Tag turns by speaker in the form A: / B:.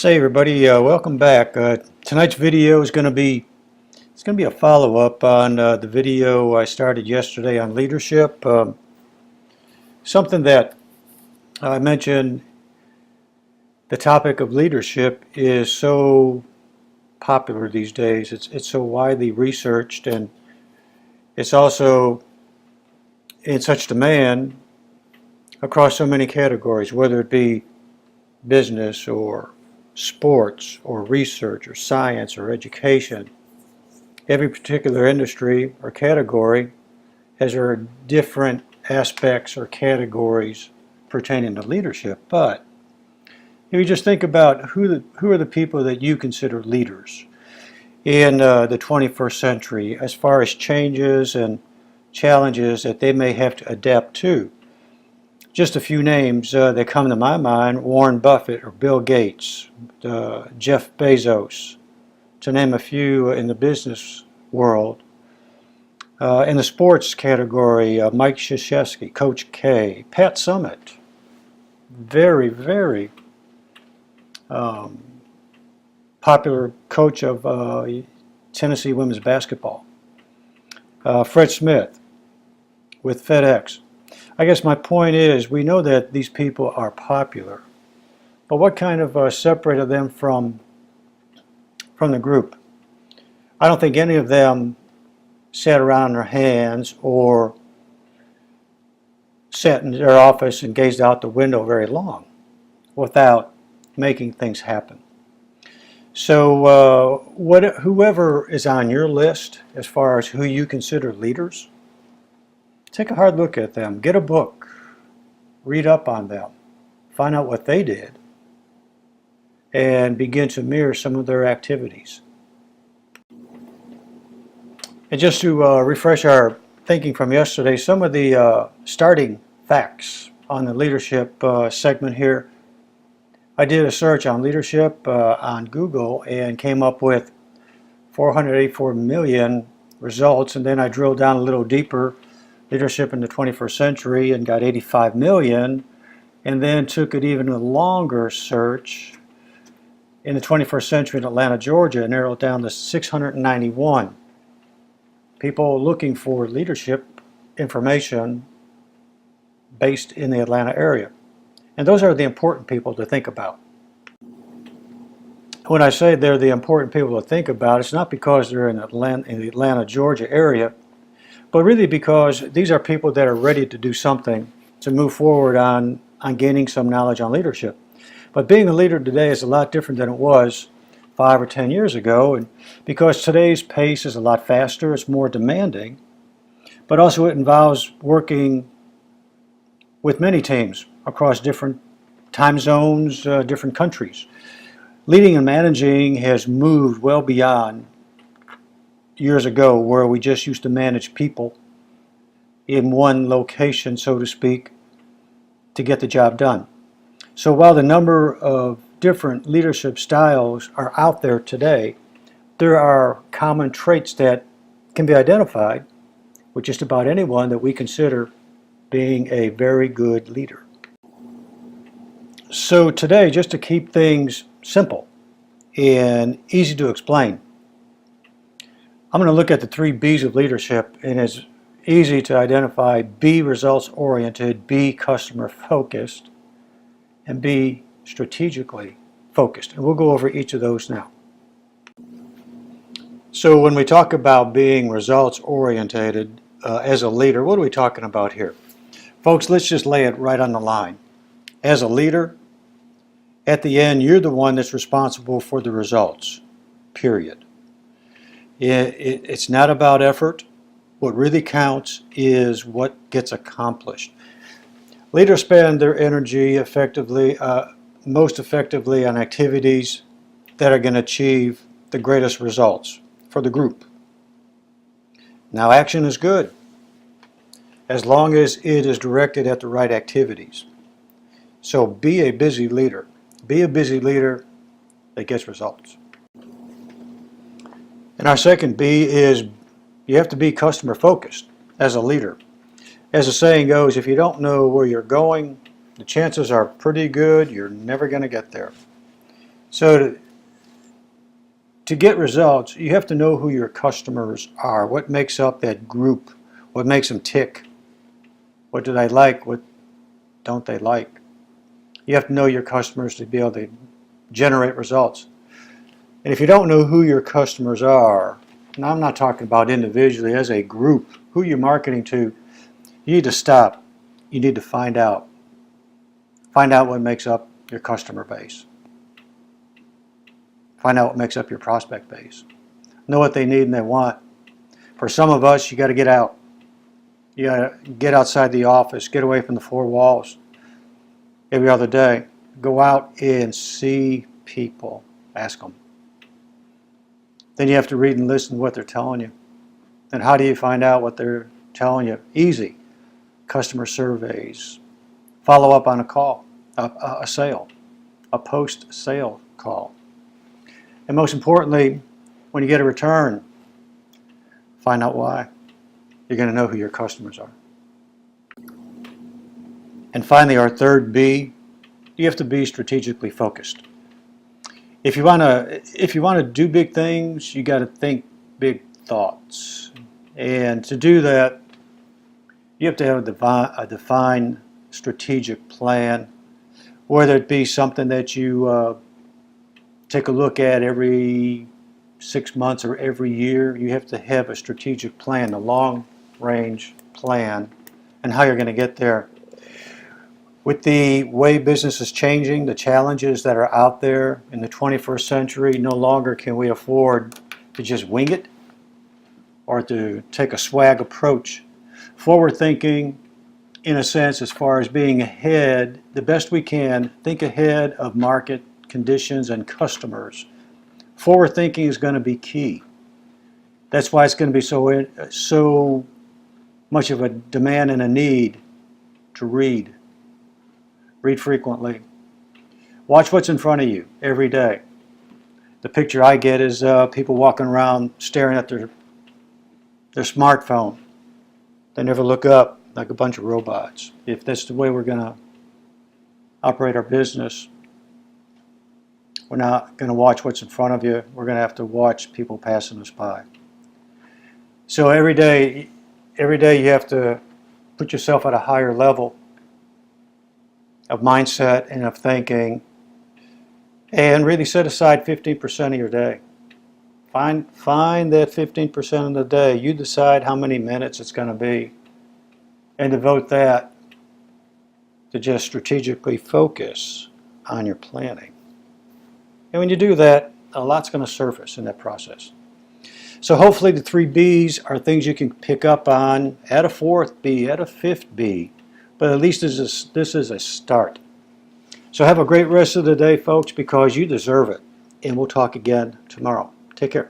A: Hey everybody, welcome back. Tonight's video is going to be a follow-up on the video I started yesterday on leadership. Something that I mentioned, the topic of leadership is so popular these days. It's so widely researched, and it's also in such demand across so many categories, whether it be business or sports or research or science or education. Every particular industry or category has their different aspects or categories pertaining to leadership. But if you just think about who are the people that you consider leaders in the 21st century as far as changes and challenges that they may have to adapt to. Just a few names that come to my mind: Warren Buffett or Bill Gates, Jeff Bezos, to name a few in the business world. In the sports category, Mike Krzyzewski, Coach K, Pat Summitt, very popular coach of Tennessee women's basketball. Fred Smith with FedEx. I guess my point is, we know that these people are popular, but what kind of separated them from the group? I don't think any of them sat around on their hands or sat in their office and gazed out the window very long without making things happen. So whoever is on your list as far as who you consider leaders, take a hard look at them. Get a book. Read up on them. Find out what they did and begin to mirror some of their activities. And just to refresh our thinking from yesterday, some of the starting facts on the leadership segment here. I did a search on leadership on Google and came up with 484 million results, and then I drilled down a little deeper, leadership in the 21st century, and got 85 million, and then took it even a longer search in the 21st century in Atlanta, Georgia, and narrowed down to 691 people looking for leadership information based in the Atlanta area. And those are the important people to think about. When I say they're the important people to think about, it's not because they're in the Atlanta, Georgia area, but really because these are people that are ready to do something to move forward on gaining some knowledge on leadership. But being a leader today is a lot different than it was 5 or 10 years ago, and because today's pace is a lot faster, it's more demanding, but also it involves working with many teams across different time zones, different countries. Leading and managing has moved well beyond years ago where we just used to manage people in one location, so to speak, to get the job done. So while the number of different leadership styles are out there today, there are common traits that can be identified with just about anyone that we consider being a very good leader. So today, just to keep things simple and easy to explain, I'm going to look at the 3 B's of leadership, and it's easy to identify: B, results oriented; B, customer focused; and B, strategically focused. And we'll go over each of those now. So when we talk about being results oriented as a leader, what are we talking about here? Folks, let's just lay it right on the line. As a leader, at the end, you're the one that's responsible for the results, period. It's not about effort. What really counts is what gets accomplished. Leaders spend their energy most effectively on activities that are going to achieve the greatest results for the group. Now, action is good as long as it is directed at the right activities. So be a busy leader. Be a busy leader that gets results. And our second B is you have to be customer focused as a leader. As the saying goes, if you don't know where you're going, the chances are pretty good you're never going to get there. So to get results, you have to know who your customers are, what makes up that group, what makes them tick, what do they like, what don't they like. You have to know your customers to be able to generate results. And if you don't know who your customers are, and I'm not talking about individually, as a group, who you're marketing to, you need to stop. You need to find out. Find out what makes up your customer base. Find out what makes up your prospect base. Know what they need and they want. For some of us, you got to get out. You got to get outside the office, get away from the four walls every other day. Go out and see people. Ask them. Then you have to read and listen to what they're telling you. And how do you find out what they're telling you? Easy. Customer surveys. Follow up on a call, a sale, a post-sale call. And most importantly, when you get a return, find out why. You're going to know who your customers are. And finally, our third B, you have to be strategically focused. If you want to do big things, you got to think big thoughts. And to do that, you have to have a defined strategic plan, whether it be something that you take a look at every 6 months or every year. You have to have a strategic plan, a long-range plan, and how you're going to get there. With the way business is changing, the challenges that are out there in the 21st century, no longer can we afford to just wing it or to take a swag approach. Forward thinking, in a sense, as far as being ahead, the best we can, think ahead of market conditions and customers. Forward thinking is going to be key. That's why it's going to be so much of a demand and a need to read. Read frequently. Watch what's in front of you every day. The picture I get is people walking around staring at their smartphone. They never look up, like a bunch of robots. If that's the way we're going to operate our business, we're not going to watch what's in front of you. We're going to have to watch people passing us by. So every day you have to put yourself at a higher level of mindset and of thinking, and really set aside 15% of your day. Find that 15% of the day. You decide how many minutes it's going to be, and devote that to just strategically focus on your planning. And when you do that, a lot's going to surface in that process. So hopefully the 3 B's are things you can pick up on, add a 4th B, add a 5th B, but at least this is a start. So have a great rest of the day, folks, because you deserve it. And we'll talk again tomorrow. Take care.